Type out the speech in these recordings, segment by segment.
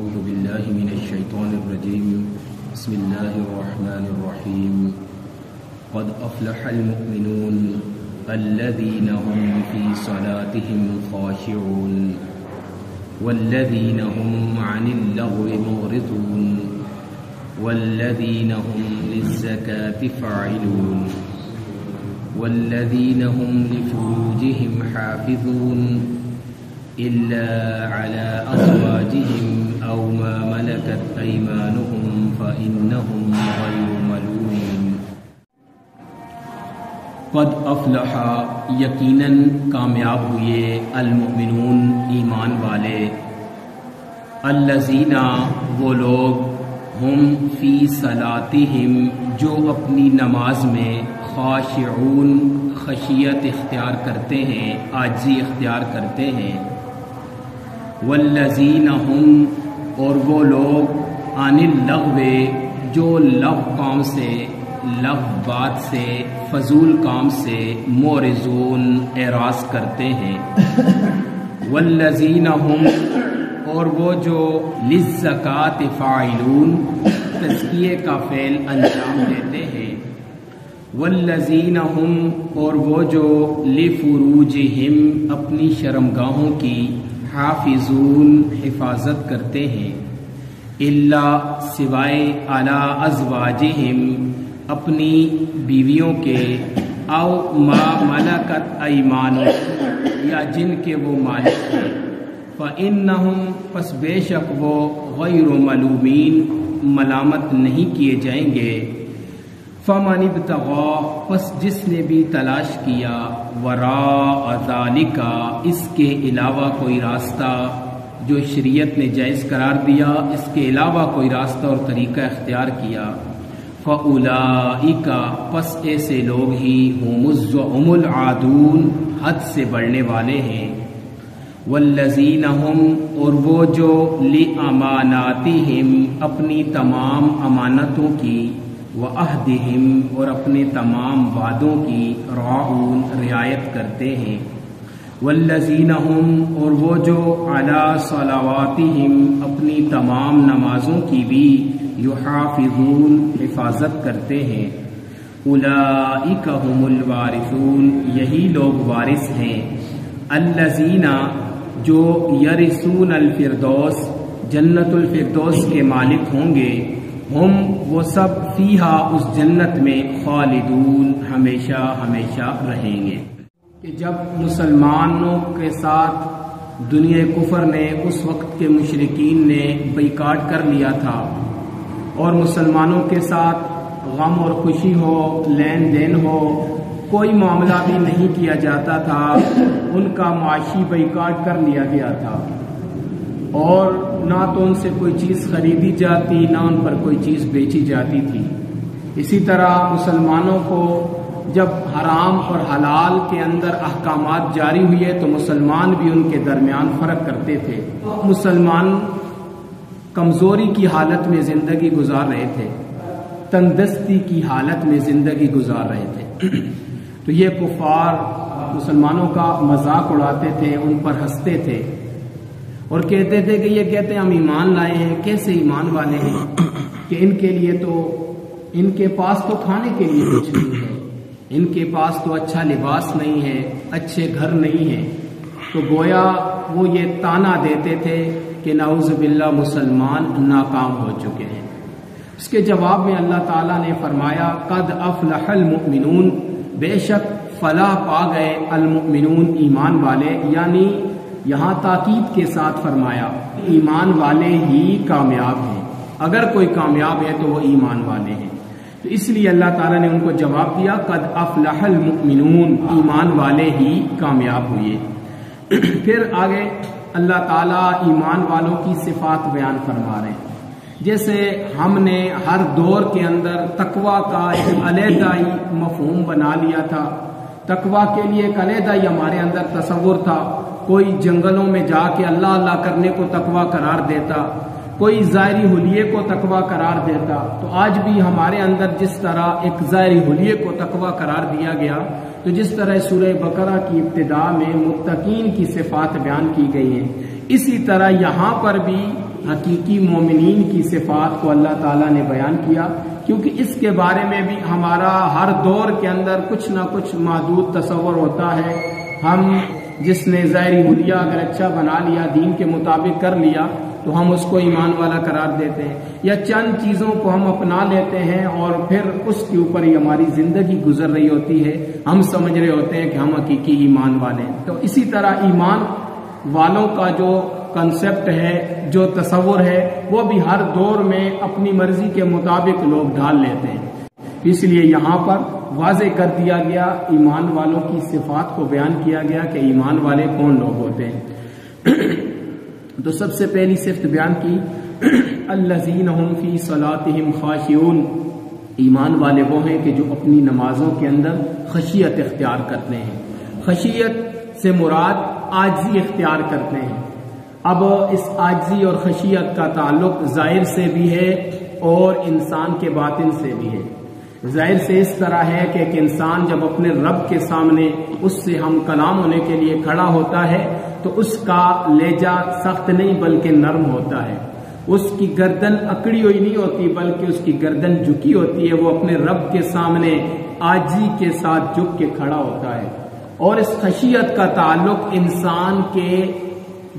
أعوذ بالله من الشيطان الرجيم بسم الله الرحمن الرحيم قد أفلح المؤمنون الذين هم في صلاتهم خاشعون والذين هم عن اللغو معرضون والذين هم للزكاة فاعلون والذين هم لفروجهم حافظون إلا على أزواجهم أو ما ملكت أيمانهم فإنهم غير ملومين قد افلح یقیناً کامیاب ہوئے المؤمنون ایمان والے الذین وہ لوگ ہم فی صلاتہم جو اپنی نماز میں خاشعون خشیت اختیار کرتے ہیں عاجزی اختیار کرتے ہیں والذین ہم اور وہ لوگ عن اللغو جو لغو کام سے لغو بات سے فضول کام سے معرضون اعراض کرتے ہیں والذین ہم اور وہ جو للزکاۃ فاعلون تزکیے کا فعل انجام دیتے ہیں والذین ہم اور وہ جو لفروجہم اپنی شرمگاہوں کی حافظون حفاظت کرتے ہیں الا سوائے علی ازواجہم اپنی بیویوں کے او ما ملکت ایمانہم یا جن کے وہ مالک ہیں فإنہم پس بے شک وہ غیر ملومین ملامت نہیں کیے جائیں گے فمن ابتغى پس جس نے بھی تلاش کیا وراء ذالک اس کے علاوہ کوئی راستہ جو شریعت نے جائز قرار دیا اس کے علاوہ کوئی راستہ اور طریقہ اختیار کیا فَأُولَئِكَ پس ایسے لوگ ہی ہم العادون حد سے بڑھنے والے ہیں والذین ہم اور وہ جو لِأَمَانَاتِهِمْ اپنی تمام امانتوں کی وَعَهْدِهِمْ اور اپنے تمام وعدوں کی راعون رعایت کرتے ہیں والذین ہم اور وہ جو علی صلواتہم اپنی تمام نمازوں کی بھی یحافظون حفاظت کرتے ہیں اولئک هم الوارثون یہی لوگ وارث ہیں الذین جو یرثون الفردوس جنت الفردوس کے مالک ہوں گے ہم وہ سب فیہا اس جنت میں خالدون ہمیشہ ہمیشہ رہیں گے کہ جب مسلمانوں کے ساتھ دنیا کفر نے اس وقت کے مشرکین نے بائیکاٹ کر لیا تھا اور مسلمانوں کے ساتھ غم اور خوشی ہو لین دین ہو کوئی معاملہ بھی نہیں کیا جاتا تھا ان کا معاشی بائیکاٹ کر لیا گیا تھا اور نہ تو ان سے کوئی چیز خریدی جاتی نہ ان پر کوئی چیز بیچی جاتی تھی اسی طرح مسلمانوں کو جب حرام اور حلال کے اندر احکامات جاری ہوئے تو مسلمان بھی ان کے درمیان فرق کرتے تھے مسلمان کمزوری کی حالت میں زندگی گزار رہے تھے تندرستی کی حالت میں زندگی گزار رہے تھے تو یہ کفار مسلمانوں کا مذاق اڑاتے تھے ان پر ہنستے تھے اور کہتے تھے کہ یہ کہتے ہیں ہم ایمان لائے ہیں کیسے ایمان والے ہیں کہ ان کے لیے تو ان کے پاس تو کھانے کے لیے کچھ نہیں ہے ان کے پاس تو اچھا لباس نہیں ہے اچھے گھر نہیں ہے تو گویا وہ یہ طعنہ دیتے تھے کہ نعوذ باللہ مسلمان ناکام ہو چکے ہیں اس کے جواب میں اللہ تعالیٰ نے فرمایا قد افلح المؤمنون بے شک فلاح پا گئے المؤمنون ایمان والے یعنی یہاں تاکید کے ساتھ فرمایا ایمان والے ہی کامیاب ہیں اگر کوئی کامیاب ہے تو وہ ایمان والے ہیں تو اس لیے اللہ تعالیٰ نے ان کو جواب دیا قد افلح المؤمنون ایمان والے ہی کامیاب ہوئے پھر آگے اللہ تعالیٰ ایمان والوں کی صفات بیان فرما رہے ہیں جیسے ہم نے ہر دور کے اندر تقوی کا ایک علیحدہ ہی مفہوم بنا لیا تھا تقوی کے لیے ایک علیحدہ ہی ہمارے اندر تصور تھا کوئی جنگلوں میں جا کے اللہ اللہ کرنے کو تقوی قرار دیتا کوئی ظاہری حلیے کو تقوی قرار دیتا تو آج بھی ہمارے اندر جس طرح ایک ظاہری حلیے کو تقوی قرار دیا گیا تو جس طرح سورہ بقرہ کی ابتدا میں متقین کی صفات بیان کی گئی ہیں اسی طرح یہاں پر بھی حقیقی مومنین کی صفات کو اللہ تعالیٰ نے بیان کیا، کیونکہ اس کے بارے میں بھی ہمارا ہر دور کے اندر کچھ نہ کچھ محدود تصور ہوتا ہے۔ ہم جس نے ظاہری حلیہ اگر اچھا بنا لیا، دین کے مطابق کر لیا، تو ہم اس کو ایمان والا قرار دیتے ہیں، یا چند چیزوں کو ہم اپنا لیتے ہیں اور پھر اس کے اوپر ہی ہماری زندگی گزر رہی ہوتی ہے، ہم سمجھ رہے ہوتے ہیں کہ ہم حقیقی ایمان والے ہیں۔ تو اسی طرح ایمان والوں کا جو کنسپٹ ہے، جو تصور ہے، وہ بھی ہر دور میں اپنی مرضی کے مطابق لوگ ڈال لیتے ہیں۔ اس لیے یہاں پر واضح کر دیا گیا، ایمان والوں کی صفات کو بیان کیا گیا کہ ایمان والے کون لوگ ہوتے ہیں۔ تو سب سے پہلی صفت بیان کی الذین هم فی صلاتهم خاشعون، ایمان والے وہ ہیں کہ جو اپنی نمازوں کے اندر خشیت اختیار کرتے ہیں۔ خشیت سے مراد عاجزی اختیار کرتے ہیں۔ اب اس عاجزی اور خشیت کا تعلق ظاہر سے بھی ہے اور انسان کے باطن سے بھی ہے۔ ظاہر سے اس طرح ہے کہ ایک انسان جب اپنے رب کے سامنے اس سے ہم کلام ہونے کے لیے کھڑا ہوتا ہے تو اس کا لہجہ سخت نہیں بلکہ نرم ہوتا ہے، اس کی گردن اکڑی ہوئی نہیں ہوتی بلکہ اس کی گردن جھکی ہوتی ہے، وہ اپنے رب کے سامنے عاجزی کے ساتھ جھک کے کھڑا ہوتا ہے۔ اور اس خشیت کا تعلق انسان کے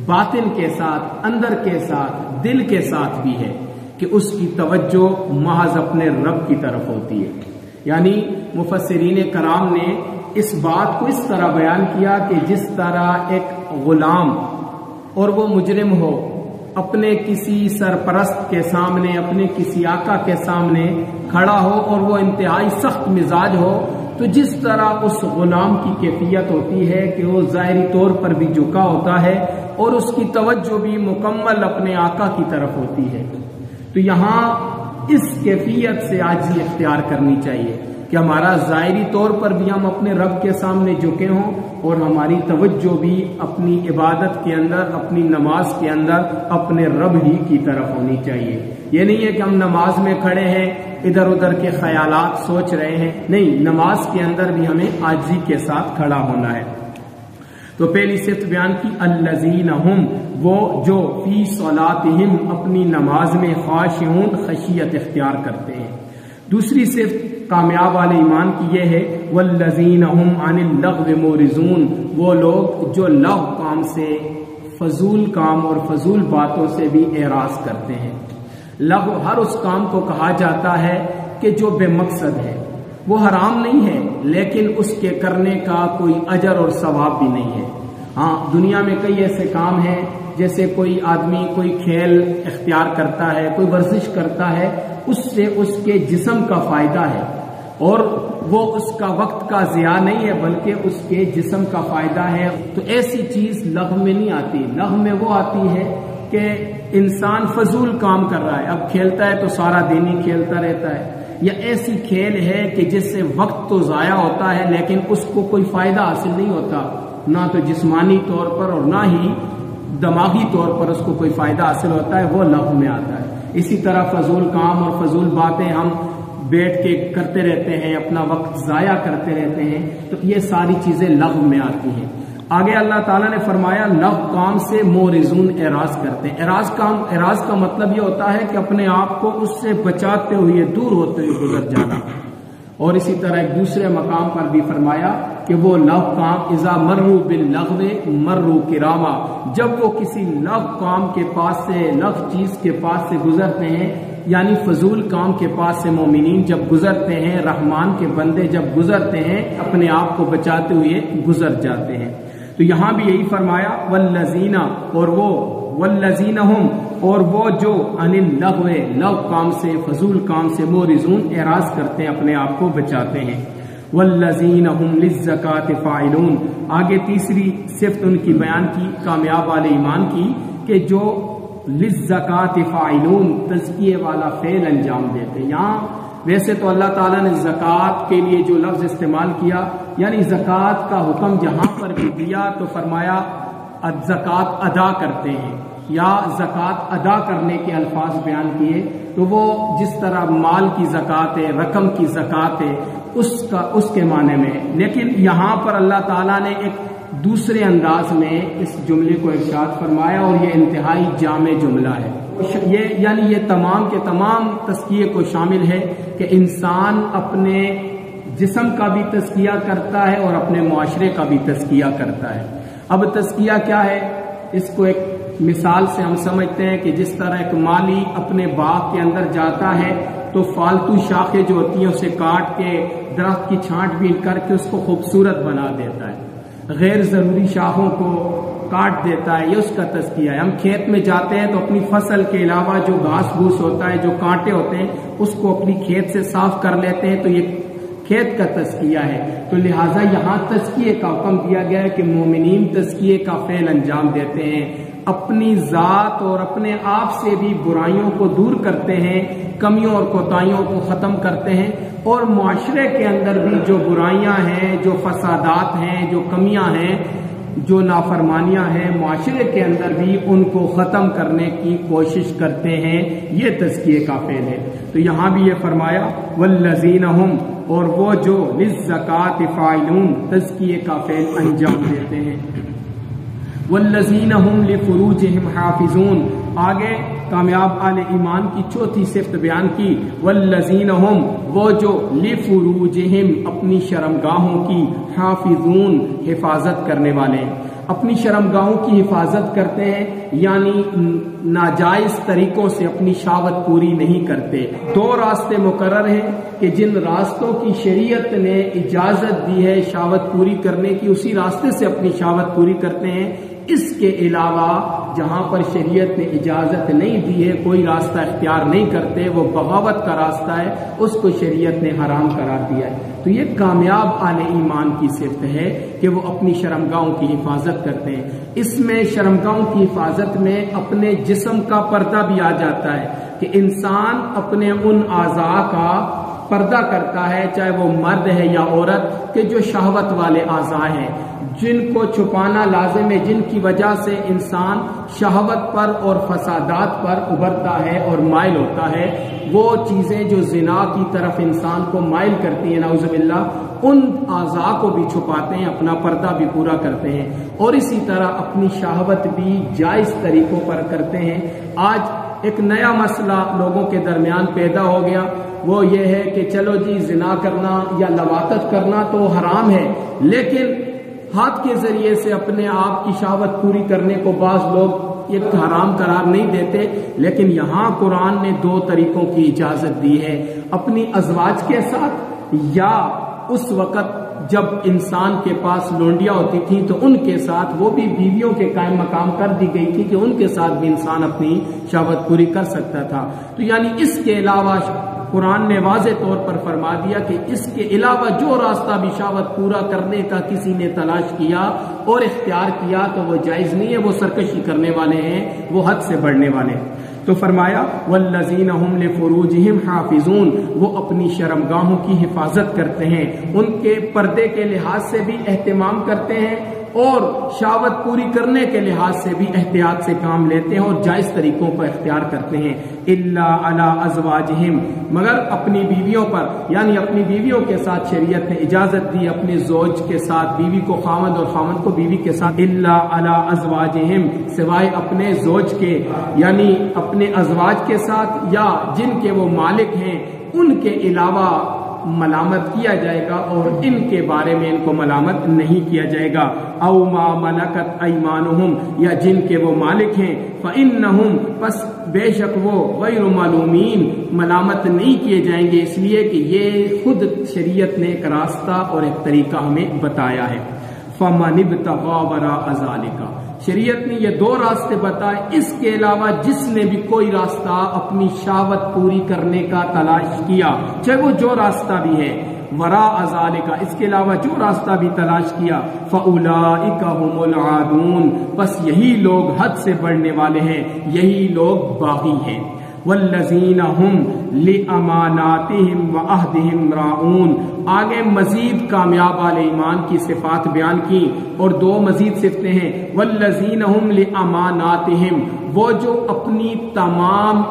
باطن کے ساتھ، اندر کے ساتھ، دل کے ساتھ بھی ہے کہ اس کی توجہ محض اپنے رب کی طرف ہوتی ہے۔ یعنی مفسرین کرام نے اس بات کو اس طرح بیان کیا کہ جس طرح ایک غلام اور وہ مجرم ہو اپنے کسی سرپرست کے سامنے، اپنے کسی آقا کے سامنے کھڑا ہو اور وہ انتہائی سخت مزاج ہو، تو جس طرح اس غلام کی کیفیت ہوتی ہے کہ وہ ظاہری طور پر بھی جھکا ہوتا ہے اور اس کی توجہ بھی مکمل اپنے آقا کی طرف ہوتی ہے، تو یہاں اس کیفیت سے عاجزی اختیار کرنی چاہیے کہ ہمارا ظاہری طور پر بھی ہم اپنے رب کے سامنے جھکے ہوں اور ہماری توجہ بھی اپنی عبادت کے اندر، اپنی نماز کے اندر اپنے رب ہی کی طرف ہونی چاہیے۔ یہ نہیں ہے کہ ہم نماز میں کھڑے ہیں ادھر ادھر کے خیالات سوچ رہے ہیں، نہیں، نماز کے اندر بھی ہمیں عاجزی کے ساتھ کھڑا ہونا ہے۔ تو پہلی صفت بیان کی الذین ہم، وہ جو فی صلاتہم، اپنی نماز میں خاشعون، خشیت اختیار کرتے ہیں۔ دوسری صفت کامیاب والے ایمان کی یہ ہے والذین ہم عن اللغو معرضون، وہ لوگ جو لغو کام سے، فضول کام اور فضول باتوں سے بھی اعراض کرتے ہیں۔ لغو ہر اس کام کو کہا جاتا ہے کہ جو بے مقصد ہے، وہ حرام نہیں ہے لیکن اس کے کرنے کا کوئی اجر اور ثواب بھی نہیں ہے۔ ہاں، دنیا میں کئی ایسے کام ہیں، جیسے کوئی آدمی کوئی کھیل اختیار کرتا ہے، کوئی ورزش کرتا ہے، اس سے اس کے جسم کا فائدہ ہے اور وہ اس کا وقت کا ضیاع نہیں ہے بلکہ اس کے جسم کا فائدہ ہے، تو ایسی چیز لغو میں نہیں آتی۔ لغو میں وہ آتی ہے کہ انسان فضول کام کر رہا ہے، اب کھیلتا ہے تو سارا دن ہی کھیلتا رہتا ہے، یا ایسی کھیل ہے کہ جس سے وقت تو ضائع ہوتا ہے لیکن اس کو کوئی فائدہ حاصل نہیں ہوتا، نہ تو جسمانی طور پر اور نہ ہی دماغی طور پر اس کو کوئی فائدہ حاصل ہوتا ہے، وہ لغو میں آتا ہے۔ اسی طرح فضول کام اور فضول باتیں ہم بیٹھ کے کرتے رہتے ہیں، اپنا وقت ضائع کرتے رہتے ہیں، تو یہ ساری چیزیں لغو میں آتی ہیں۔ آگے اللہ تعالیٰ نے فرمایا لغو کام سے معرضون، اعراض کرتے ہیں۔ اعراض کا مطلب یہ ہوتا ہے کہ اپنے آپ کو اس سے بچاتے ہوئے، دور ہوتے ہوئے گزر جانا۔ اور اسی طرح ایک دوسرے مقام پر بھی فرمایا کہ وہ لغو کام اذا مروا باللغو مروا کراما، جب وہ کسی لغو کام کے پاس سے، لغو چیز کے پاس سے گزرتے ہیں، یعنی فضول کام کے پاس سے مومنین جب گزرتے ہیں، رحمان کے بندے جب گزرتے ہیں، اپنے آپ کو بچاتے ہوئے گزر جاتے ہیں۔ تو یہاں بھی یہی فرمایا والذین، اور وہ والذین ہم، اور وہ جو عن اللغو، لغو کام سے، فضول کام سے، معرضون، اعراض کرتے ہیں، اپنے آپ کو بچاتے ہیں۔ والذین ہم للزکاۃ فاعلون، آگے تیسری صفت ان کی بیان کی کامیاب والے ایمان کی کہ جو للزکاۃ فاعلون، تزکیے والا فعل انجام دیتے ہیں۔ یہاں ویسے تو اللہ تعالیٰ نے زکوٰۃ کے لیے جو لفظ استعمال کیا، یعنی زکوٰۃ کا حکم جہاں پر بھی دیا تو فرمایا زکوٰۃ ادا کرتے ہیں، یا زکوٰۃ ادا کرنے کے الفاظ بیان کیے، تو وہ جس طرح مال کی زکوٰۃ ہے، رقم کی زکوٰۃ ہے، اس کے معنی میں، لیکن یہاں پر اللہ تعالیٰ نے ایک دوسرے انداز میں اس جملے کو ارشاد فرمایا اور یہ انتہائی جامع جملہ ہے۔ یہ تمام کے تمام تزکیے کو شامل ہے کہ انسان اپنے جسم کا بھی تزکیہ کرتا ہے اور اپنے معاشرے کا بھی تزکیہ کرتا ہے۔ اب تزکیہ کیا ہے؟ اس کو ایک مثال سے ہم سمجھتے ہیں کہ جس طرح ایک مالی اپنے باغ کے اندر جاتا ہے تو فالتو شاخیں جو ہوتی ہیں اسے کاٹ کے درخت کی چھانٹ بین کر کے اس کو خوبصورت بنا دیتا ہے، غیر ضروری شاخوں کو کاٹ دیتا ہے، یہ اس کا تزکیہ ہے۔ ہم کھیت میں جاتے ہیں تو اپنی فصل کے علاوہ جو گھاس پھوس ہوتا ہے، جو کانٹے ہوتے ہیں، اس کو اپنی کھیت سے صاف کر لیتے ہیں، تو یہ کھیت کا تزکیہ ہے۔ تو لہٰذا یہاں تزکیے کا حکم دیا گیا ہے کہ مومنین تزکیے کا فعل انجام دیتے ہیں، اپنی ذات اور اپنے آپ سے بھی برائیوں کو دور کرتے ہیں، کمیوں اور کوتاہیوں کو ختم کرتے ہیں، اور معاشرے کے اندر بھی جو برائیاں ہیں، جو فسادات ہیں، جو کمیاں ہیں، جو نافرمانیاں ہیں معاشرے کے اندر بھی ان کو ختم کرنے کی کوشش کرتے ہیں، یہ تزکیے کا فعل ہے۔ تو یہاں بھی یہ فرمایا والذین ہم، اور وہ جو للزکاۃ فاعلون، تزکیے کا فعل انجام دیتے ہیں۔ والذین ہم لفروجہم حافظون، آگے کامیاب اہل ایمان کی چوتھی صفت بیان کی، والذین ہم، وہ جو لفروجہم، اپنی شرمگاہوں کی، حافظون، حفاظت کرنے والے، اپنی شرمگاہوں کی حفاظت کرتے ہیں، یعنی ناجائز طریقوں سے اپنی شہوت پوری نہیں کرتے۔ دو راستے مقرر ہیں کہ جن راستوں کی شریعت نے اجازت دی ہے شہوت پوری کرنے کی، اسی راستے سے اپنی شہوت پوری کرتے ہیں۔ اس کے علاوہ جہاں پر شریعت نے اجازت نہیں دی ہے، کوئی راستہ اختیار نہیں کرتے، وہ بغاوت کا راستہ ہے، اس کو شریعت نے حرام قرار دیا ہے۔ تو یہ کامیاب اہل ایمان کی صفت ہے کہ وہ اپنی شرمگاہوں کی حفاظت کرتے ہیں۔ اس میں شرمگاہوں کی حفاظت میں اپنے جسم کا پردہ بھی آ جاتا ہے کہ انسان اپنے ان اعضاء کا پردہ کرتا ہے، چاہے وہ مرد ہے یا عورت، کہ جو شہوت والے اعضاء ہیں، جن کو چھپانا لازم ہے، جن کی وجہ سے انسان شہوت پر اور فسادات پر ابھرتا ہے اور مائل ہوتا ہے۔ وہ چیزیں جو زنا کی طرف انسان کو مائل کرتی ہیں، نعوذ باللہ، ان اعضاء کو بھی چھپاتے ہیں، اپنا پردہ بھی پورا کرتے ہیں، اور اسی طرح اپنی شہوت بھی جائز طریقوں پر کرتے ہیں۔ آج ایک نیا مسئلہ لوگوں کے درمیان پیدا ہو گیا، وہ یہ ہے کہ چلو جی زنا کرنا یا لواطت کرنا تو حرام ہے، لیکن ہاتھ کے ذریعے سے اپنے آپ کی شہوت پوری کرنے کو بعض لوگ ایک حرام قرار نہیں دیتے، لیکن یہاں قرآن نے دو طریقوں کی اجازت دی ہے، اپنی ازواج کے ساتھ، یا اس وقت جب انسان کے پاس لونڈیاں ہوتی تھیں تو ان کے ساتھ، وہ بھی بیویوں کے قائم مقام کر دی گئی تھی کہ ان کے ساتھ بھی انسان اپنی شہوت پوری کر سکتا تھا۔ تو یعنی اس کے علاوہ قرآن نے واضح طور پر فرما دیا کہ اس کے علاوہ جو راستہ بھی شہوت پورا کرنے کا کسی نے تلاش کیا اور اختیار کیا تو وہ جائز نہیں ہے، وہ سرکشی کرنے والے ہیں، وہ حد سے بڑھنے والے ہیں۔ تو فرمایا والذین ہم لفروجہم حافظون، وہ اپنی شرمگاہوں کی حفاظت کرتے ہیں، ان کے پردے کے لحاظ سے بھی اہتمام کرتے ہیں اور شہوت پوری کرنے کے لحاظ سے بھی احتیاط سے کام لیتے ہیں اور جائز طریقوں کو اختیار کرتے ہیں۔ الا علی ازواجہم، مگر اپنی بیویوں پر، یعنی اپنی بیویوں کے ساتھ شریعت نے اجازت دی، اپنے زوج کے ساتھ، بیوی کو خاوند اور خاوند کو بیوی کے ساتھ، الا علی ازواجہم، سوائے اپنے زوج کے، یعنی اپنے ازواج کے ساتھ یا جن کے وہ مالک ہیں، ان کے علاوہ ملامت کیا جائے گا اور ان کے بارے میں ان کو ملامت نہیں کیا جائے گا۔ او ما ملکت ایمانہم، یا جن کے وہ مالک ہیں، فإنہم، پس بے شک وہ غیر ملومین، ملامت نہیں کیے جائیں گے، اس لیے کہ یہ خود شریعت نے ایک راستہ اور ایک طریقہ ہمیں بتایا ہے۔ فمن ابتغى وراء ذلك، شریعت نے یہ دو راستے بتائے، اس کے علاوہ جس نے بھی کوئی راستہ اپنی شہوت پوری کرنے کا تلاش کیا، چاہے وہ جو راستہ بھی ہے، وراء ذالک، اس کے علاوہ جو راستہ بھی تلاش کیا، فاولئک هم العادون، بس یہی لوگ حد سے بڑھنے والے ہیں، یہی لوگ باغی ہیں۔ والذین هم لاماناتہم وعہدہم راعون، آگے مزید کامیاب اہل ایمان کی صفات بیان کی اور دو مزید صفتیں ہیں۔ والذین هم لاماناتہم، وہ جو اپنی تمام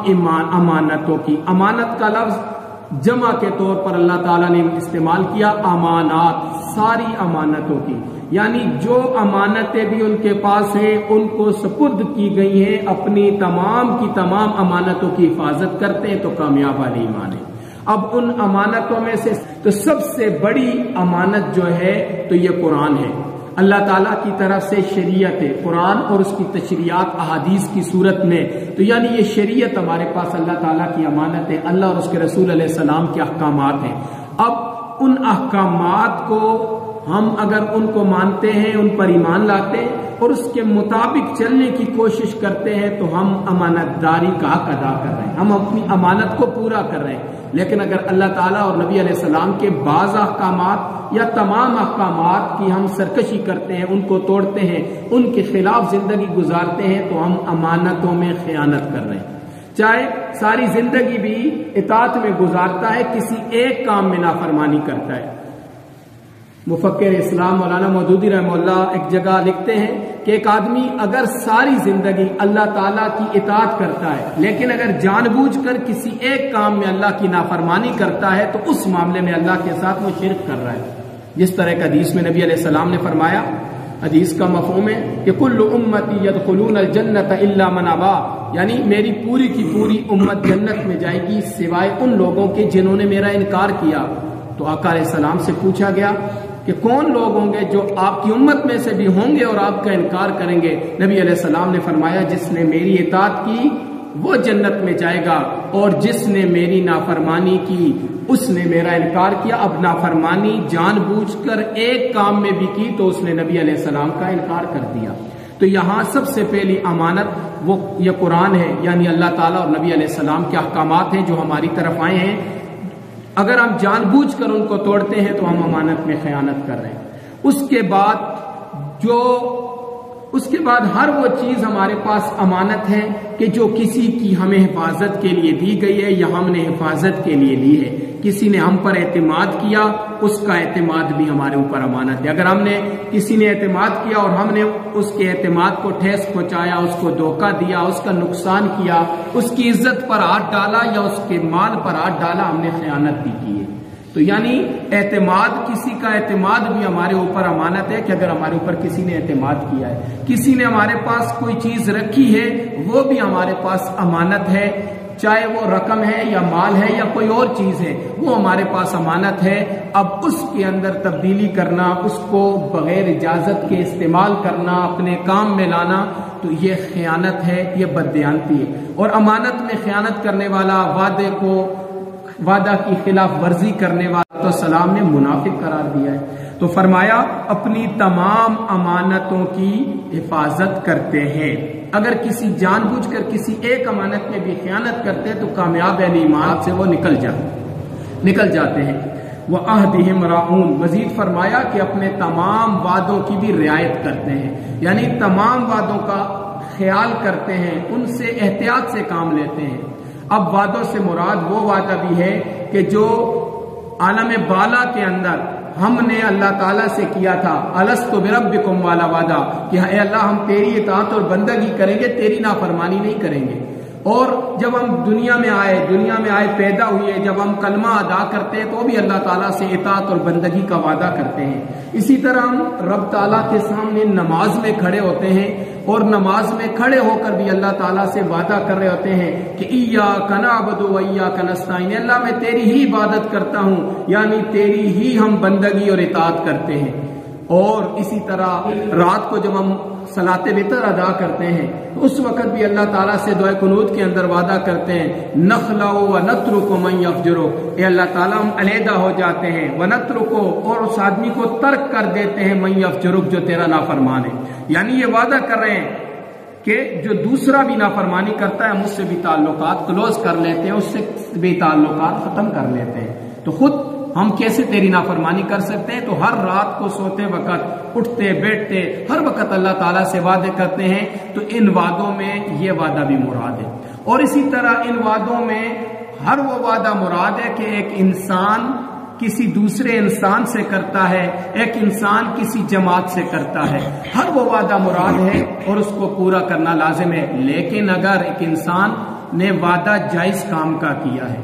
امانتوں کی، امانت کا لفظ جمع کے طور پر اللہ تعالیٰ نے استعمال کیا، امانات، ساری امانتوں کی، یعنی جو امانتیں بھی ان کے پاس ہیں ان کو سپرد کی گئی ہیں، اپنی تمام کی تمام امانتوں کی حفاظت کرتے ہیں تو کامیاب اہل ایمان ہے۔ اب ان امانتوں میں سے تو سب سے بڑی امانت جو ہے تو یہ قرآن ہے، اللہ تعالیٰ کی طرف سے شریعت ہے، قرآن اور اس کی تشریعات احادیث کی صورت میں، تو یعنی یہ شریعت ہمارے پاس اللہ تعالیٰ کی امانت ہے، اللہ اور اس کے رسول علیہ السلام کے احکامات ہیں۔ اب ان احکامات کو ہم اگر ان کو مانتے ہیں، ان پر ایمان لاتے ہیں اور اس کے مطابق چلنے کی کوشش کرتے ہیں تو ہم امانت داری کا حق ادا کر رہے ہیں، ہم اپنی امانت کو پورا کر رہے ہیں۔ لیکن اگر اللہ تعالیٰ اور نبی علیہ السلام کے بعض احکامات یا تمام احکامات کی ہم سرکشی کرتے ہیں، ان کو توڑتے ہیں، ان کے خلاف زندگی گزارتے ہیں تو ہم امانتوں میں خیانت کر رہے ہیں۔ چاہے ساری زندگی بھی اطاعت میں گزارتا ہے، کسی ایک کام میں نافرمانی کرتا ہے۔ مفکر اسلام مولانا مودودی رحمہ اللہ ایک جگہ لکھتے ہیں کہ ایک آدمی اگر ساری زندگی اللہ تعالیٰ کی اطاعت کرتا ہے لیکن اگر جان بوجھ کر کسی ایک کام میں اللہ کی نافرمانی کرتا ہے تو اس معاملے میں اللہ کے ساتھ وہ شرک کر رہا ہے۔ جس طرح کا حدیث میں نبی علیہ السلام نے فرمایا، حدیث کا مفہوم ہے کہ کل امتی یدخلون الجنت الا من ابا، یعنی میری پوری کی پوری امت جنت میں جائے گی سوائے ان لوگوں کے جنہوں نے میرا انکار کیا۔ تو آقا علیہ السلام سے پوچھا گیا کہ کون لوگ ہوں گے جو آپ کی امت میں سے بھی ہوں گے اور آپ کا انکار کریں گے؟ نبی علیہ السلام نے فرمایا جس نے میری اطاعت کی وہ جنت میں جائے گا اور جس نے میری نافرمانی کی اس نے میرا انکار کیا۔ اب نافرمانی جان بوجھ کر ایک کام میں بھی کی تو اس نے نبی علیہ السلام کا انکار کر دیا۔ تو یہاں سب سے پہلی امانت وہ یہ قرآن ہے، یعنی اللہ تعالیٰ اور نبی علیہ السلام کے احکامات ہیں جو ہماری طرف آئے ہیں۔ اگر ہم جان بوجھ کر ان کو توڑتے ہیں تو ہم امانت میں خیانت کر رہے ہیں۔ اس کے بعد ہر وہ چیز ہمارے پاس امانت ہے کہ جو کسی کی ہمیں حفاظت کے لیے دی گئی ہے یا ہم نے حفاظت کے لیے لی ہے۔ کسی نے ہم پر اعتماد کیا، اس کا اعتماد بھی ہمارے اوپر امانت ہے۔ اگر کسی نے اعتماد کیا اور ہم نے اس کے اعتماد کو ٹھیس پہنچایا، اس کو دھوکہ دیا، اس کا نقصان کیا، اس کی عزت پر ہاتھ ڈالا یا اس کے مال پر ہاتھ ڈالا، ہم نے خیانت بھی کی ہے۔ تو یعنی اعتماد، کسی کا اعتماد بھی ہمارے اوپر امانت ہے کہ اگر ہمارے اوپر کسی نے اعتماد کیا ہے، کسی نے ہمارے پاس کوئی چیز رکھی ہے، وہ بھی ہمارے پاس امانت ہے، چاہے وہ رقم ہے یا مال ہے یا کوئی اور چیز ہے، وہ ہمارے پاس امانت ہے۔ اب اس کے اندر تبدیلی کرنا، اس کو بغیر اجازت کے استعمال کرنا، اپنے کام میں لانا، تو یہ خیانت ہے، یہ بددیانتی ہے۔ اور امانت میں خیانت کرنے والا، وعدہ کی خلاف ورزی کرنے والا تو سلام نے منافق قرار دیا ہے۔ تو فرمایا اپنی تمام امانتوں کی حفاظت کرتے ہیں۔ اگر کسی جان بوجھ کر کسی ایک امانت میں بھی خیانت کرتے تو کامیاب اہل ایمان سے وہ نکل جاتے ہیں۔ وَعَهْدِهِمْ رَاعُونَ، مزید فرمایا کہ اپنے تمام وعدوں کی بھی رعایت کرتے ہیں، یعنی تمام وعدوں کا خیال کرتے ہیں، ان سے احتیاط سے کام لیتے ہیں۔ اب وعدوں سے مراد وہ وعدہ بھی ہے کہ جو عالم بالا کے اندر ہم نے اللہ تعالیٰ سے کیا تھا، الست بربکم والا وعدہ کہ اے اللہ ہم تیری اطاعت اور بندگی کریں گے، تیری نافرمانی نہیں کریں گے۔ اور جب ہم دنیا میں آئے پیدا ہوئے، جب ہم کلمہ ادا کرتے ہیں تو بھی اللہ تعالیٰ سے اطاعت اور بندگی کا وعدہ کرتے ہیں۔ اسی طرح ہم رب تعالیٰ کے سامنے نماز میں کھڑے ہوتے ہیں اور نماز میں کھڑے ہو کر بھی اللہ تعالیٰ سے وعدہ کر رہے ہوتے ہیں کہ ایاک نعبد و ایاک نستعین، اللہ میں تیری ہی عبادت کرتا ہوں، یعنی تیری ہی ہم بندگی اور اطاعت کرتے ہیں۔ اور اسی طرح رات کو جب ہم صلاۃ وتر ادا کرتے ہیں تو اس وقت بھی اللہ تعالیٰ سے دعائے قنوت کے اندر وعدہ کرتے ہیں، نخلع ونترک من یفجرک، اے اللہ تعالیٰ ہم علیحدہ ہو جاتے ہیں، ونترک، اور اس آدمی کو ترک کر دیتے ہیں، من یفجرک، جو تیرا نافرمان ہے۔ یعنی یہ وعدہ کر رہے ہیں کہ جو دوسرا بھی نافرمانی کرتا ہے ہم اس سے بھی تعلقات کلوز کر لیتے ہیں، اس سے بھی تعلقات ختم کر لیتے ہیں۔ تو خود ہم کیسے تیری نافرمانی کر سکتے ہیں؟ تو ہر رات کو سوتے وقت، اٹھتے بیٹھتے، ہر وقت اللہ تعالیٰ سے وعدے کرتے ہیں۔ تو ان وعدوں میں یہ وعدہ بھی مراد ہے۔ اور اسی طرح ان وعدوں میں ہر وہ وعدہ مراد ہے کہ ایک انسان کسی دوسرے انسان سے کرتا ہے، ایک انسان کسی جماعت سے کرتا ہے، ہر وہ وعدہ مراد ہے اور اس کو پورا کرنا لازم ہے۔ لیکن اگر ایک انسان نے وعدہ جائز کام کا کیا ہے،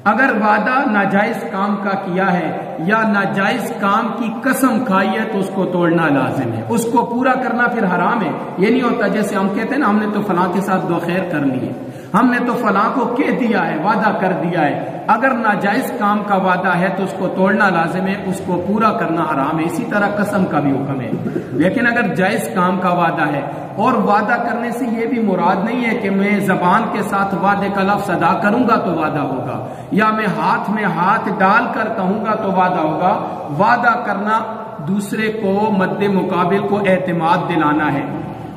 اگر وعدہ ناجائز کام کا کیا ہے یا ناجائز کام کی قسم کھائی ہے تو اس کو توڑنا لازم ہے، اس کو پورا کرنا پھر حرام ہے۔ یہ نہیں ہوتا جیسے ہم کہتے ہیں نا ہم نے تو فلاں کے ساتھ دو خیر کر لی ہے، ہم نے تو فلاں کو کہہ دیا ہے، وعدہ کر دیا ہے۔ اگر ناجائز کام کا وعدہ ہے تو اس کو توڑنا لازم ہے، اس کو پورا کرنا حرام ہے۔ اسی طرح قسم کا بھی حکم ہے۔ لیکن اگر جائز کام کا وعدہ ہے، اور وعدہ کرنے سے یہ بھی مراد نہیں ہے کہ میں زبان کے ساتھ وعدے کا لفظ ادا کروں گا تو وعدہ ہوگا، یا میں ہاتھ میں ہاتھ ڈال کر کہوں گا تو وعدہ ہوگا۔ وعدہ کرنا دوسرے کو مد مقابل کو اعتماد دلانا ہے۔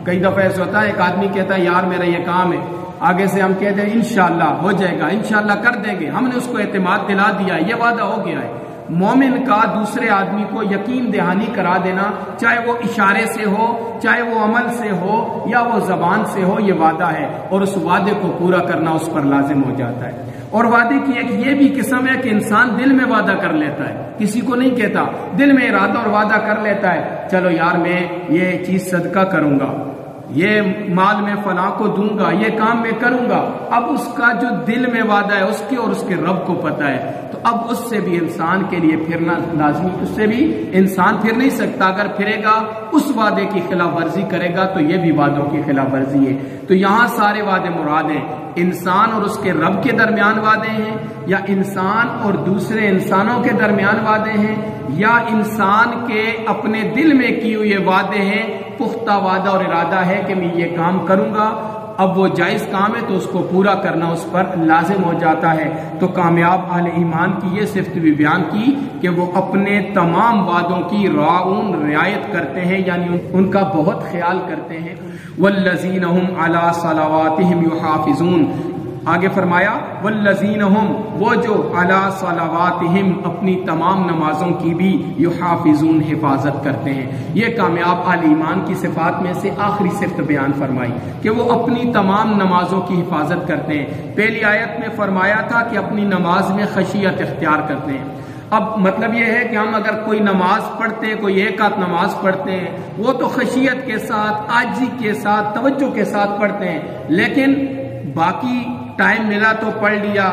کئی دفعہ ایسا ہوتا ہے ایک آدمی کہتا ہے یار میرا یہ کام ہے، آگے سے ہم کہتے ہیں انشاءاللہ ہو جائے گا، انشاءاللہ کر دیں گے، ہم نے اس کو اعتماد دلا دیا، یہ وعدہ ہو گیا ہے۔ مومن کا دوسرے آدمی کو یقین دہانی کرا دینا، چاہے وہ اشارے سے ہو، چاہے وہ عمل سے ہو یا وہ زبان سے ہو، یہ وعدہ ہے، اور اس وعدے کو پورا کرنا اس پر لازم ہو جاتا ہے۔ اور وعدے کی ایک یہ بھی قسم ہے کہ انسان دل میں وعدہ کر لیتا ہے، کسی کو نہیں کہتا، دل میں ارادہ اور وعدہ کر لیتا ہے، چلو یار میں یہ چیز صدقہ کروں گا، یہ مال میں فلاں کو دوں گا، یہ کام میں کروں گا۔ اب اس کا جو دل میں وعدہ ہے اس کے اور اس کے رب کو پتہ ہے، تو اب اس سے بھی انسان کے لیے پھرنا لازمی، اس سے بھی انسان پھر نہیں سکتا۔ اگر پھرے گا اس وعدے کی خلاف ورزی کرے گا تو یہ بھی وعدوں کی خلاف ورزی ہے۔ تو یہاں سارے وعدے مراد ہیں، انسان اور اس کے رب کے درمیان وعدے ہیں، یا انسان اور دوسرے انسانوں کے درمیان وعدے ہیں، یا انسان کے اپنے دل میں کیے ہوئے وعدے ہیں، پختہ وعدہ اور ارادہ ہے کہ میں یہ کام کروں گا۔ اب وہ جائز کام ہے تو اس کو پورا کرنا اس پر لازم ہو جاتا ہے۔ تو کامیاب اہل ایمان کی یہ صفت بھی بیان کی کہ وہ اپنے تمام وعدوں کی رعایت کرتے ہیں، یعنی ان کا بہت خیال کرتے ہیں۔ والذین هم علی صلواتہم یحافظون، آگے فرمایا والذین ہم، وہ جو علی صلواتہم اپنی تمام نمازوں کی بھی یحافظون حفاظت کرتے ہیں۔ یہ کامیاب اہل ایمان کی صفات میں سے آخری صفت بیان فرمائی کہ وہ اپنی تمام نمازوں کی حفاظت کرتے ہیں۔ پہلی آیت میں فرمایا تھا کہ اپنی نماز میں خشیت اختیار کرتے ہیں۔ اب مطلب یہ ہے کہ ہم اگر کوئی نماز پڑھتے ہیں، کوئی ایک آدھ نماز پڑھتے ہیں، وہ تو خشیت کے ساتھ، عاجزی کے ساتھ، توجہ کے ساتھ پڑھتے ہیں، لیکن باقی ٹائم ملا تو پڑھ لیا،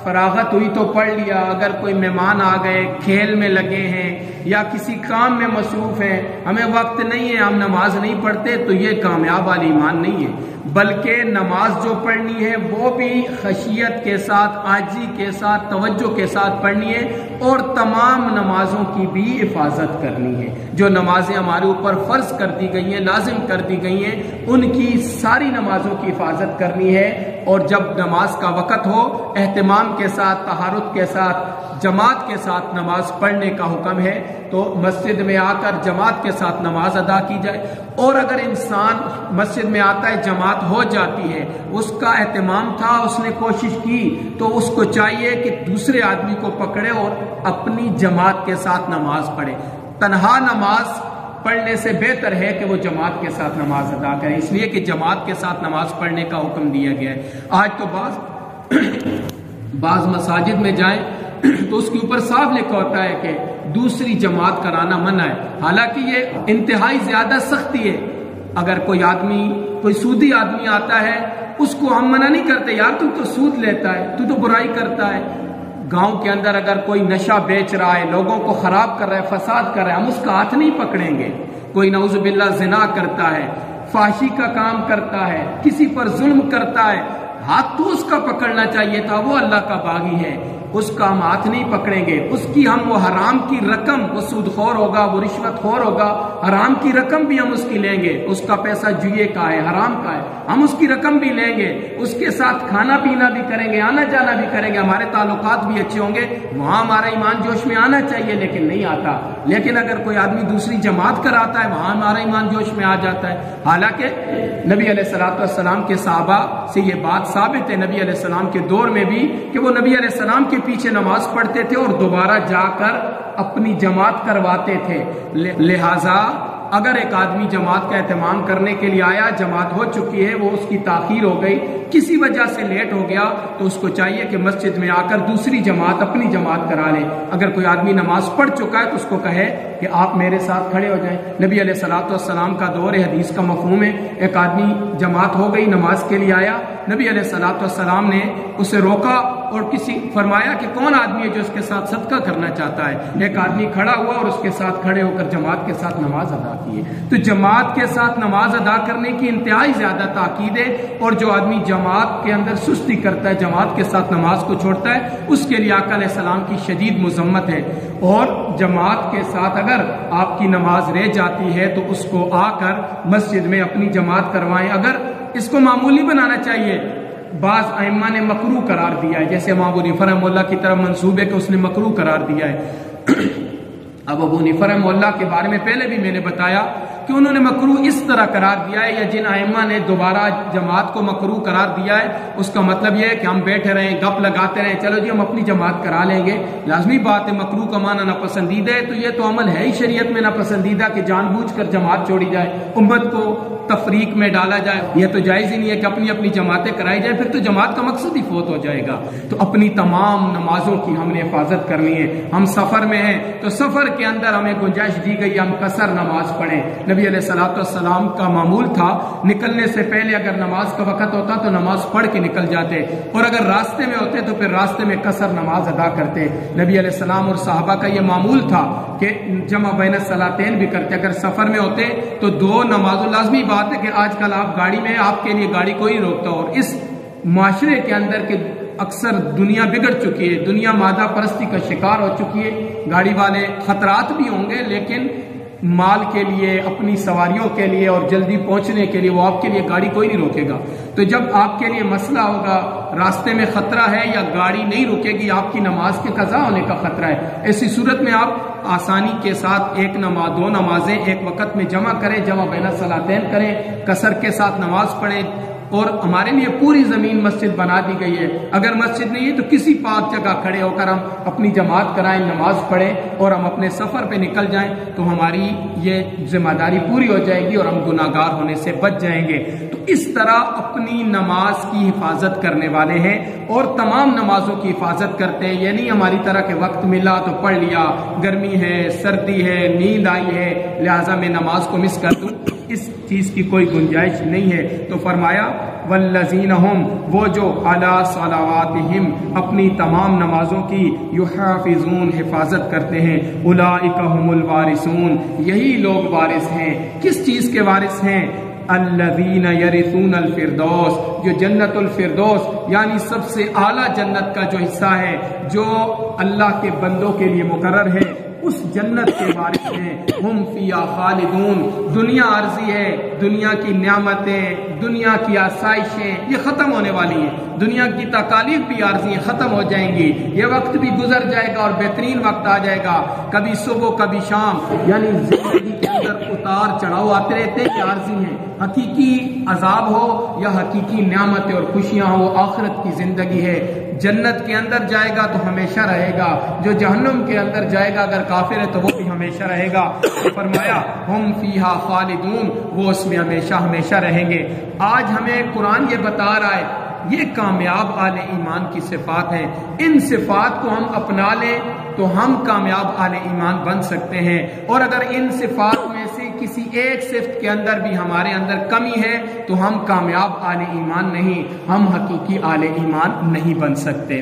فراغت ہوئی تو پڑھ لیا، اگر کوئی مہمان آ گئے، کھیل میں لگے ہیں یا کسی کام میں مصروف ہیں، ہمیں وقت نہیں ہے، ہم نماز نہیں پڑھتے، تو یہ کامیاب والی ایمان نہیں ہے۔ بلکہ نماز جو پڑھنی ہے وہ بھی خشیت کے ساتھ، عاجزی کے ساتھ، توجہ کے ساتھ پڑھنی ہے، اور تمام نمازوں کی بھی حفاظت کرنی ہے۔ جو نمازیں ہمارے اوپر فرض کر دی گئی ہیں، لازم کر دی گئی ہیں، ان کی ساری نمازوں کی حفاظت کرنی ہے، اور جب نماز کا وقت ہو اہتمام کے ساتھ، طہارت کے ساتھ، جماعت کے ساتھ نماز پڑھنے کا حکم ہے، تو مسجد میں آ کر جماعت کے ساتھ نماز ادا کی جائے۔ اور اگر انسان مسجد میں آتا ہے، جماعت ہو جاتی ہے، اس کا اہتمام تھا، اس نے کوشش کی، تو اس کو چاہیے کہ دوسرے آدمی کو پکڑے اور اپنی جماعت کے ساتھ نماز پڑھے۔ تنہا نماز پڑھنے سے بہتر ہے کہ وہ جماعت کے ساتھ نماز ادا کرے، اس لیے کہ جماعت کے ساتھ نماز پڑھنے کا حکم دیا گیا ہے۔ آج تو بعض مساجد میں جائیں تو اس کے اوپر صاف لکھا ہوتا ہے کہ دوسری جماعت کرانا منع ہے، حالانکہ یہ انتہائی زیادہ سختی ہے۔ اگر کوئی سودی آدمی آتا ہے، اس کو ہم منع نہیں کرتے، یار تو سود لیتا ہے، تو برائی کرتا ہے۔ گاؤں کے اندر اگر کوئی نشہ بیچ رہا ہے، لوگوں کو خراب کر رہا ہے، فساد کر رہا ہے، ہم اس کا ہاتھ نہیں پکڑیں گے۔ کوئی نعوذ باللہ زنا کرتا ہے، فحشی کا کام کرتا ہے، کسی پر ظلم کرتا ہے، ہاتھ تو اس کا پکڑنا چاہیے تھا، وہ اللہ کا باغی ہے، اس کا ہم ہاتھ نہیں پکڑیں گے۔ اس کی ہم وہ حرام کی رقم، وہ سود خور ہوگا، وہ رشوت خور ہوگا، حرام کی رقم بھی ہم اس کی لیں گے، اس کا پیسہ جوئے کا ہے، حرام کا ہے، ہم اس کی رقم بھی لیں گے، اس کے ساتھ کھانا پینا بھی کریں گے، آنا جانا بھی کریں گے، ہمارے تعلقات بھی اچھے ہوں گے، وہاں ہمارا ایمان جوش میں آنا چاہیے، لیکن نہیں آتا۔ لیکن اگر کوئی آدمی دوسری جماعت کراتا ہے، وہاں ہمارا ایمان جوش میں آ جاتا ہے۔ حالانکہ نبی علیہ الصلوۃ والسلام کے صحابہ سے یہ بات ثابت ہے، نبی علیہ السلام کے دور میں بھی، کہ وہ نبی علیہ السلام کے پیچھے نماز پڑھتے تھے اور دوبارہ جا کر اپنی جماعت کرواتے تھے۔ لہذا اگر ایک آدمی جماعت کا اہتمام کرنے کے لیے آیا، جماعت ہو چکی ہے، وہ اس کی تاخیر ہو گئی، کسی وجہ سے لیٹ ہو گیا، تو اس کو چاہیے کہ مسجد میں آ کر دوسری جماعت، اپنی جماعت کرا لے۔ اگر کوئی آدمی نماز پڑھ چکا ہے تو اس کو کہے کہ آپ میرے ساتھ کھڑے ہو جائیں۔ نبی علیہ الصلوۃ والسلام کا دور ہے، حدیث کا مفہوم ہے، ایک آدمی جماعت ہو گئی، نماز کے لیے آیا، نبی علیہ الصلوۃ والسلام نے اسے روکا اور کسی فرمایا کہ کون آدمی ہے جو اس کے ساتھ صدقہ کرنا چاہتا ہے؟ ایک آدمی کھڑا ہوا اور اس کے ساتھ کھڑے ہو کر جماعت کے ساتھ نماز ادا کی ہے۔ تو جماعت کے ساتھ نماز ادا کرنے کی انتہائی زیادہ تاکید ہے، اور جو آدمی جماعت کے اندر سستی کرتا ہے، جماعت کے ساتھ نماز کو چھوڑتا ہے، اس کے لیے آقا علیہ السلام کی شدید مذمت ہے۔ اور جماعت کے ساتھ اگر آپ کی نماز رہ جاتی ہے تو اس کو آ کر مسجد میں اپنی جماعت کروائیں۔ اگر اس کو معمولی بنانا چاہیے، بعض ائمہ نے مکروہ قرار دیا ہے، جیسے امام ابو حنیفہ رحمہ اللہ کی طرف منسوب ہے کہ اس نے مکروہ قرار دیا ہے۔ اب ابو حنیفہ رحمہ اللہ کے بارے میں پہلے بھی میں نے بتایا کہ انہوں نے مکروہ اس طرح قرار دیا ہے، یا جن ائمہ نے دوبارہ جماعت کو مکروہ قرار دیا ہے، اس کا مطلب یہ ہے کہ ہم بیٹھے رہیں، گپ لگاتے رہیں، چلو جی ہم اپنی جماعت کرا لیں گے۔ لازمی بات ہے، مکروہ کا معنی ناپسندیدہ ہے، تو یہ تو عمل ہے ہی شریعت میں ناپسندیدہ کہ جان بوجھ کر جماعت چھوڑی جائے، امت کو تفریق میں ڈالا جائے۔ یہ تو جائز ہی نہیں ہے کہ اپنی اپنی جماعتیں کرائی جائیں، پھر تو جماعت کا مقصد ہی فوت ہو جائے گا۔ تو اپنی تمام نمازوں کی ہم نے حفاظت کرنی ہے۔ ہم سفر میں ہیں تو سفر کے اندر ہمیں گنجائش دی گئی ہم قصر نماز پڑھیں۔ نبی علیہ السلام کا معمول تھا نکلنے سے پہلے اگر نماز کا وقت ہوتا تو نماز پڑھ کے نکل جاتے، اور اگر راستے میں ہوتے تو پھر راستے میں قصر نماز ادا کرتے۔ نبی علیہ السلام اور صحابہ کا یہ معمول تھا کہ جمع بین الصلاتین بھی کرتے۔ اگر سفر میں ہوتے تو دو نمازوں، لازمی بات ہے کہ آج کل آپ گاڑی میں، آپ کے لیے گاڑی کوئی روکتا، اور اس معاشرے کے اندر کے اکثر دنیا بگڑ چکی ہے، دنیا مادہ پرستی کا شکار ہو چکی ہے۔ گاڑی والے خطرات بھی ہوں گے، لیکن مال کے لیے، اپنی سواریوں کے لیے اور جلدی پہنچنے کے لیے وہ آپ کے لیے گاڑی کوئی نہیں روکے گا۔ تو جب آپ کے لیے مسئلہ ہوگا، راستے میں خطرہ ہے یا گاڑی نہیں رکے گی، آپ کی نماز کے قضا ہونے کا خطرہ ہے، ایسی صورت میں آپ آسانی کے ساتھ ایک نماز، دو نمازیں ایک وقت میں جمع کریں، جمع بین الصلاتین کریں، قصر کے ساتھ نماز پڑھیں۔ اور ہمارے لیے پوری زمین مسجد بنا دی گئی ہے، اگر مسجد نہیں ہے تو کسی پاک جگہ کھڑے ہو کر ہم اپنی جماعت کرائیں، نماز پڑھیں اور ہم اپنے سفر پہ نکل جائیں، تو ہماری یہ ذمہ داری پوری ہو جائے گی اور ہم گناہ گار ہونے سے بچ جائیں گے۔ تو اس طرح اپنی نماز کی حفاظت کرنے والے ہیں اور تمام نمازوں کی حفاظت کرتے ہیں۔ یہ نہیں ہماری طرح کہ وقت ملا تو پڑھ لیا، گرمی ہے، سردی ہے، نیند آئی ہے لہٰذا میں نماز کو مس کر دوں، اس چیز کی کوئی گنجائش نہیں ہے۔ تو فرمایا والذین ہم، وہ جو علی صلواتہم، اپنی تمام نمازوں کی، یحافظون، حفاظت کرتے ہیں، اولئک ہم الوارثون، یہی لوگ وارث ہیں۔ کس چیز کے وارث ہیں؟ الذین یرثون الفردوس، جو جنت الفردوس یعنی سب سے اعلیٰ جنت کا جو حصہ ہے، جو اللہ کے بندوں کے لیے مقرر ہے، اس جنت کے وارث ہیں۔ ہم فیہا خالدون، دنیا عارضی ہے، دنیا کی نعمتیں، دنیا کی آسائشیں یہ ختم ہونے والی ہیں، دنیا کی تکالیف بھی عارضی ہیں، ختم ہو جائیں گی، یہ وقت بھی گزر جائے گا اور بہترین وقت آ جائے گا، کبھی صبح کبھی شام، یعنی زندگی کے اندر اتار چڑھاؤ آتے رہتے ہیں، یہ عارضی ہیں۔ حقیقی عذاب ہو یا حقیقی نعمتیں اور خوشیاں ہوں، وہ آخرت کی زندگی ہے۔ جنت کے اندر جائے گا تو ہمیشہ رہے گا، جو جہنم کے اندر جائے گا اگر کافر ہے تو وہ بھی ہمیشہ رہے گا۔ فرمایا ہم فیہا خالدون، وہ اس میں ہمیشہ ہمیشہ رہیں گے۔ آج ہمیں قرآن یہ بتا رہا ہے یہ کامیاب اہل ایمان کی صفات ہیں، ان صفات کو ہم اپنا لیں تو ہم کامیاب اہل ایمان بن سکتے ہیں، اور اگر ان صفات میں سے کسی ایک صفت کے اندر بھی ہمارے اندر کمی ہے تو ہم کامیاب اہل ایمان نہیں، ہم حقیقی اہل ایمان نہیں بن سکتے۔